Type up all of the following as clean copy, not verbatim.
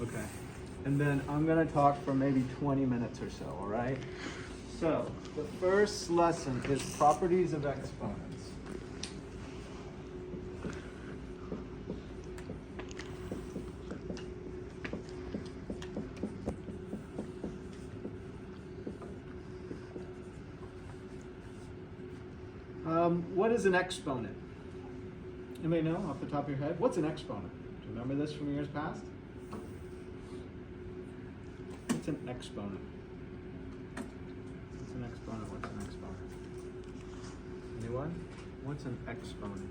Okay. And then I'm going to talk for maybe 20 minutes or so, all right? So, the first lesson is properties of exponents. What is an exponent? Anybody know off the top of your head? What's an exponent? Do you remember this from years past? What's an exponent? What's an exponent? What's an exponent? Anyone? What's an exponent?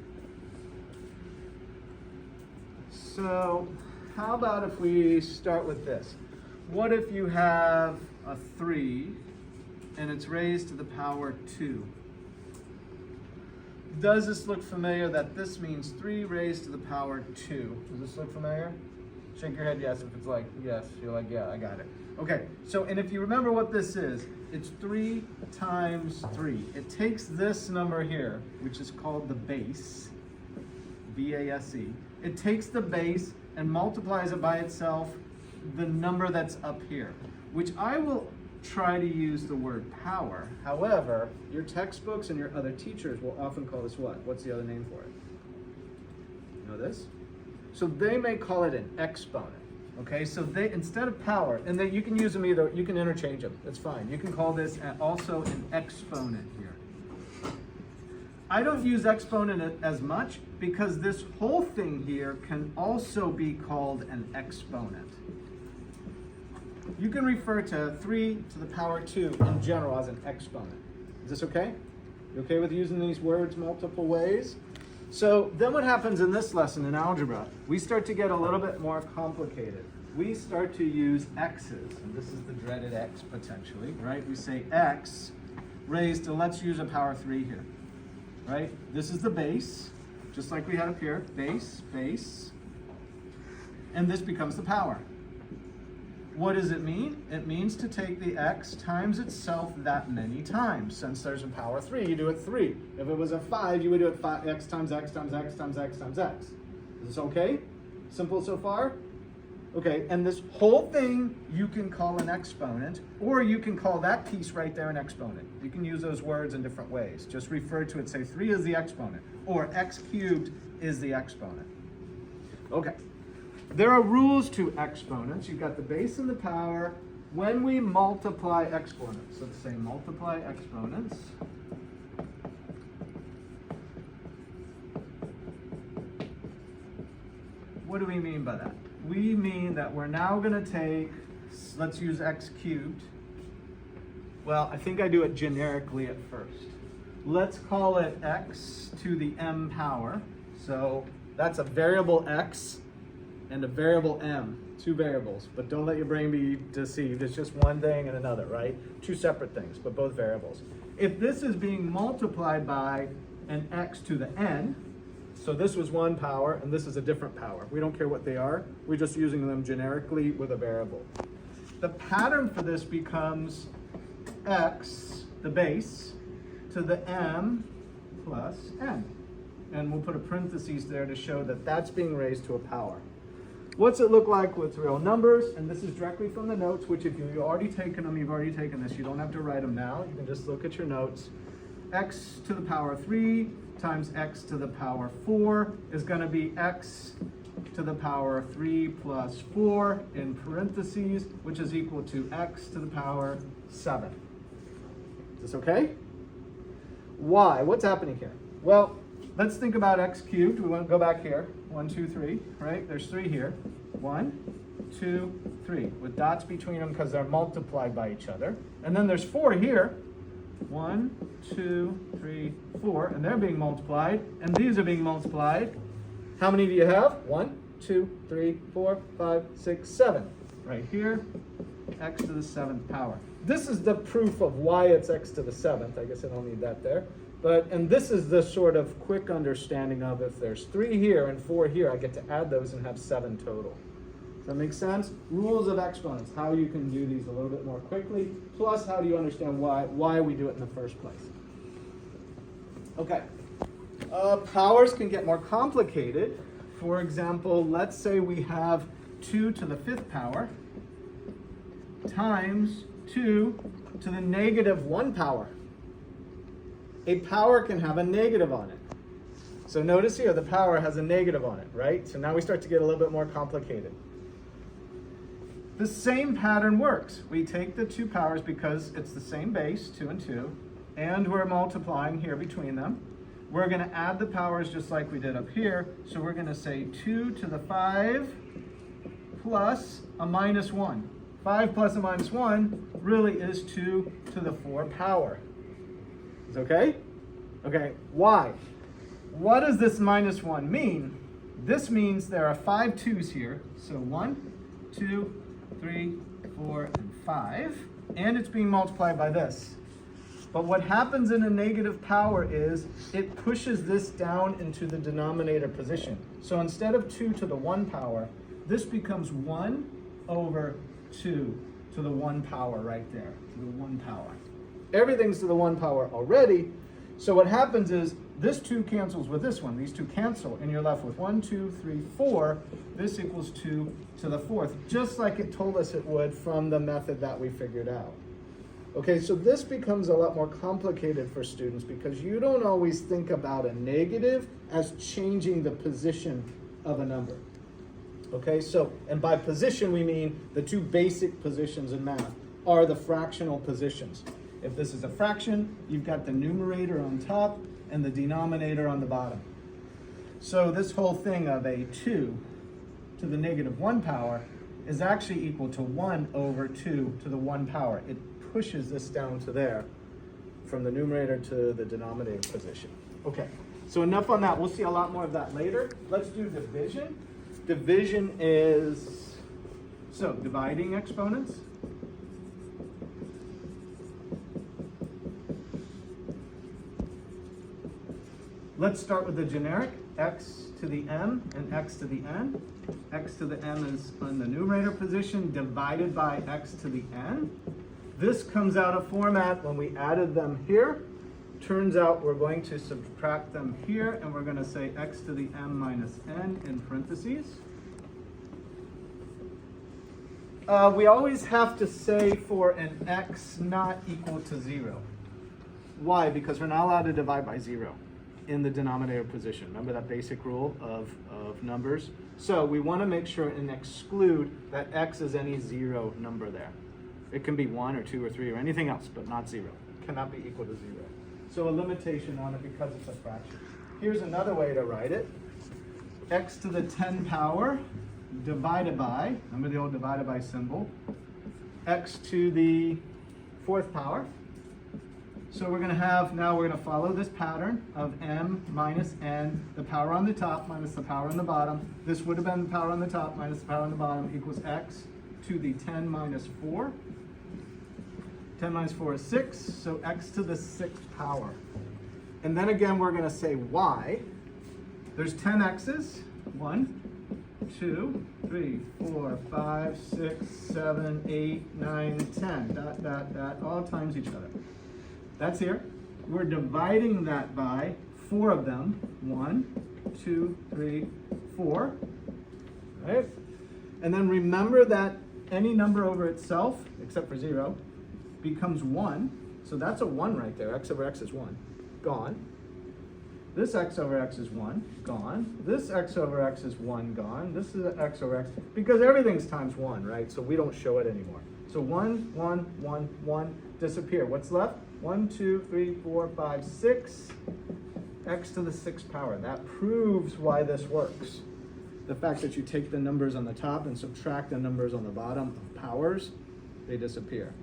So, how about if we start with this? What if you have a 3 and it's raised to the power 2? Does this look familiar that this means 3 raised to the power 2? Does this look familiar? Shake your head yes if it's like yes. You're like, yeah, I got it. Okay, so and if you remember what this is, it's 3 times 3. It takes this number here, which is called the base, B-A-S-E. It takes the base and multiplies it by itself, the number that's up here, which I will try to use the word power. However, your textbooks and your other teachers will often call this what? What's the other name for it? You know this? So they may call it an exponent. Okay, so they, instead of power, and then you can use them either, you can interchange them, it's fine. You can call this also an exponent here. I don't use exponent as much because this whole thing here can also be called an exponent. You can refer to 3 to the power 2 in general as an exponent. Is this okay? You okay with using these words multiple ways? So then what happens in this lesson in algebra? We start to get a little bit more complicated. We start to use x's, and this is the dreaded x potentially, right? We say x raised to, let's use a power 3 here, right? This is the base, just like we had up here, base, base, and this becomes the power. What does it mean? It means to take the x times itself that many times. Since there's a power 3, you do it 3. If it was a 5, you would do it 5, x times x times x times x times x. Is this okay? Simple so far? Okay, and this whole thing you can call an exponent, or you can call that piece right there an exponent. You can use those words in different ways. Just refer to it, say 3 is the exponent, or x cubed is the exponent. Okay. There are rules to exponents. You've got the base and the power. When we multiply exponents, let's say multiply exponents. What do we mean by that? We mean that we're now going to take, let's use x cubed. Well, I think I do it generically at first. Let's call it x to the m power. So that's a variable x and a variable m, 2 variables, but don't let your brain be deceived. It's just one thing and another, right? 2 separate things, but both variables. If this is being multiplied by an x to the n, so this was one power and this is a different power. We don't care what they are. We're just using them generically with a variable. The pattern for this becomes x, the base, to the m plus n. And we'll put a parentheses there to show that that's being raised to a power. What's it look like with real numbers? And this is directly from the notes, which if you've already taken them, you've already taken this. You don't have to write them now. You can just look at your notes. X to the power 3 times x to the power 4 is going to be x to the power 3 plus 4 in parentheses, which is equal to x to the power 7. Is this okay? Why? What's happening here? Well, let's think about x cubed. We want to go back here. 1, 2, 3, right? There's 3 here. 1, 2, 3, with dots between them because they're multiplied by each other. And then there's 4 here. 1, 2, 3, 4, and they're being multiplied, and these are being multiplied. How many do you have? 1, 2, 3, 4, 5, 6, 7. Right here, x to the 7th power. This is the proof of why it's x to the 7th. I guess I don't need that there. And this is the sort of quick understanding of if there's 3 here and 4 here, I get to add those and have 7 total. Does that make sense? Rules of exponents, how you can do these a little bit more quickly, plus how do you understand why we do it in the first place. Okay, powers can get more complicated. For example, let's say we have 2 to the 5th power times 2 to the negative 1 power. A power can have a negative on it. So notice here, the power has a negative on it, right? So now we start to get a little bit more complicated. The same pattern works. We take the two powers because it's the same base, 2 and 2, and we're multiplying here between them. We're going to add the powers just like we did up here. So we're going to say 2 to the 5 plus a minus 1. 5 plus a minus 1 really is 2 to the 4 power. Is okay? Okay, why? What does this minus 1 mean? This means there are 5 2's here. So 1, 2, 3, 4, and 5. And it's being multiplied by this. But what happens in a negative power is it pushes this down into the denominator position. So instead of 2 to the 1 power, this becomes 1 over 2 to the 1 power right there, to the 1 power. Everything's to the 1 power already. So what happens is this 2 cancels with this one. These 2 cancel, and you're left with 1, 2, 3, 4. This equals 2 to the 4th, just like it told us it would from the method that we figured out. Okay, so this becomes a lot more complicated for students because you don't always think about a negative as changing the position of a number. Okay, so, and by position we mean the 2 basic positions in math are the fractional positions. If this is a fraction, you've got the numerator on top and the denominator on the bottom. So this whole thing of a 2 to the negative 1 power is actually equal to 1 over 2 to the 1 power. It pushes this down to there from the numerator to the denominator position. Okay, so enough on that. We'll see a lot more of that later. Let's do division. Division is, so dividing exponents. Let's start with the generic, x to the m and x to the n. X to the m is on the numerator position divided by x to the n. This comes out of format when we added them here. Turns out we're going to subtract them here, and we're going to say x to the m minus n in parentheses. We always have to say for an x not equal to 0. Why? Because we're not allowed to divide by 0 in the denominator position. Remember that basic rule of numbers? So we want to make sure and exclude that x is any 0 number there. It can be 1 or 2 or 3 or anything else, but not 0. It cannot be equal to 0. So a limitation on it because it's a fraction. Here's another way to write it. X to the 10 power divided by, remember the old divided by symbol, x to the 4th power. So we're going to have, now we're going to follow this pattern of m minus n, the power on the top minus the power on the bottom. This would have been the power on the top minus the power on the bottom equals x to the 10 minus 4. 10 minus 4 is 6, so x to the 6th power. And then again, we're going to say y. There's 10 x's. 1, 2, 3, 4, 5, 6, 7, 8, 9, 10. Dot, dot, dot, all times each other. That's here. We're dividing that by 4 of them. 1, 2, 3, 4. Right? And then remember that any number over itself, except for 0, becomes 1. So that's a 1 right there. X over x is 1. Gone. This x over x is 1. Gone. This x over x is 1. Gone. This is x over x. Because everything's times 1, right? So we don't show it anymore. So 1, 1, 1, 1 disappear. What's left? 1, 2, 3, 4, 5, 6. X to the 6th power. That proves why this works. The fact that you take the numbers on the top and subtract the numbers on the bottom of powers, they disappear.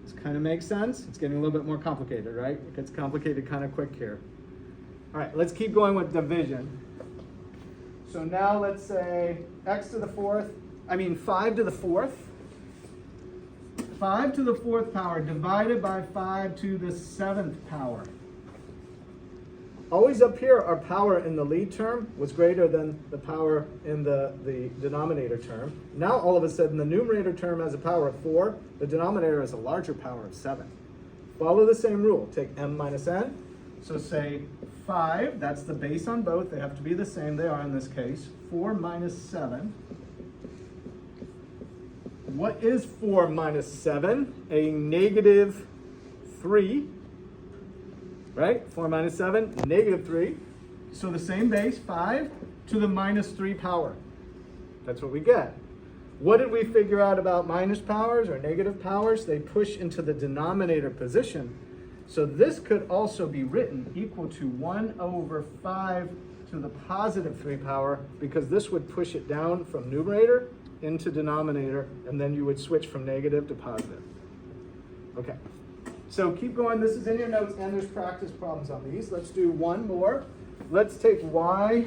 This kind of makes sense. It's getting a little bit more complicated, right? It gets complicated kind of quick here. All right, let's keep going with division. So now let's say x to the 4th, 5 to the 4th. 5 to the 4th power divided by 5 to the 7th power. Always up here, our power in the lead term was greater than the power in the denominator term. Now all of a sudden the numerator term has a power of 4, the denominator has a larger power of 7. Follow the same rule. Take m minus n. So say 5, that's the base on both. They have to be the same. They are in this case. 4 minus 7 What is 4 minus 7? A negative 3, right? 4 minus 7, negative 3. So the same base, 5 to the minus 3 power. That's what we get. What did we figure out about minus powers or negative powers? They push into the denominator position. So this could also be written equal to 1 over 5 to the positive 3 power, because this would push it down from numerator into denominator, and then you would switch from negative to positive. Okay, so keep going. This is in your notes, and there's practice problems on these. Let's do one more. Let's take y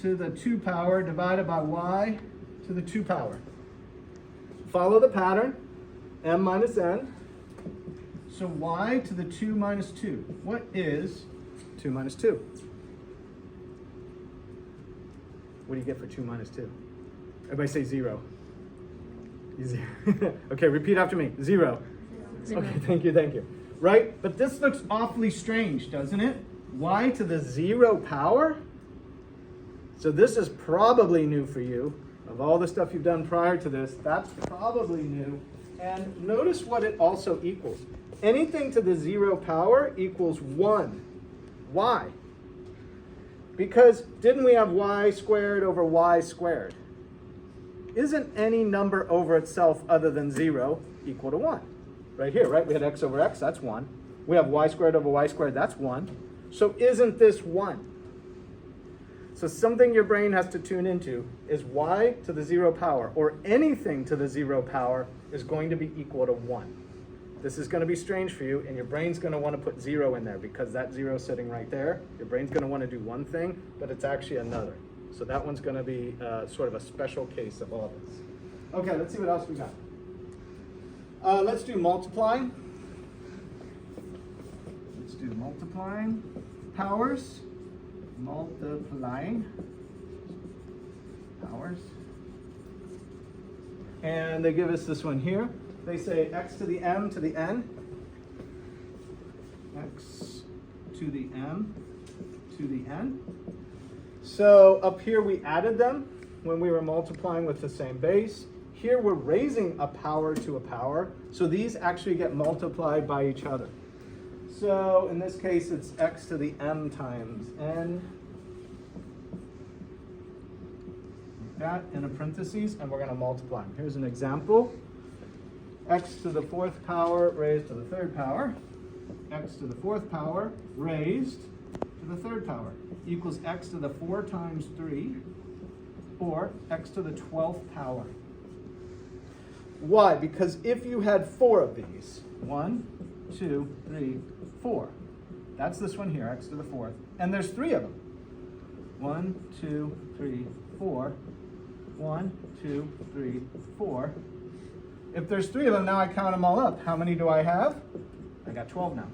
to the 2 power divided by y to the 2 power. Follow the pattern, m minus n. So y to the 2 minus 2. What is 2 minus 2? What do you get for 2 minus 2? Everybody say 0. Easy. Okay, repeat after me. 0. 0. Okay, thank you. Right? But this looks awfully strange, doesn't it? Y to the 0 power? So this is probably new for you. Of all the stuff you've done prior to this, that's probably new. And notice what it also equals. Anything to the 0 power equals 1. Why? Because didn't we have y squared over y squared? Isn't any number over itself other than 0 equal to 1? Right here, right? We had x over x, that's 1. We have y squared over y squared, that's 1. So isn't this 1? So something your brain has to tune into is y to the 0 power, or anything to the 0 power, is going to be equal to 1. This is going to be strange for you, and your brain's going to want to put 0 in there, because that 0 sitting right there, your brain's going to want to do one thing, but it's actually another. So that one's going to be sort of a special case of all this. Okay, let's see what else we got. Let's do multiplying. Let's do multiplying powers. Multiplying powers. And they give us this one here. They say x to the m to the n. X to the m to the n. So up here we added them when we were multiplying with the same base. Here we're raising a power to a power. So these actually get multiplied by each other. So in this case, it's x to the m times n. Like that in a parentheses, and we're going to multiply them. Here's an example. X to the 4th power raised to the 3rd power. X to the 4th power raised to the 3rd power equals x to the 4 times 3, or x to the 12th power. Why? Because if you had 4 of these, 1, 2, 3, 4. That's this one here, x to the 4th. And there's 3 of them. 1, 2, 3, 4. 1, 2, 3, 4. If there's 3 of them, now I count them all up. How many do I have? I got 12 now.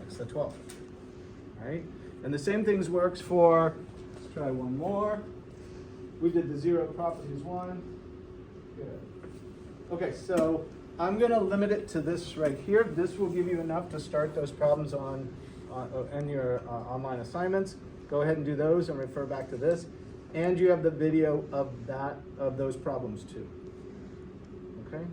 X to the 12th. All right? And the same things works for, let's try one more. We did the 0 properties 1. Good. Okay, so I'm going to limit it to this right here. This will give you enough to start those problems in your online assignments. Go ahead and do those and refer back to this. And you have the video of those problems too. Okay?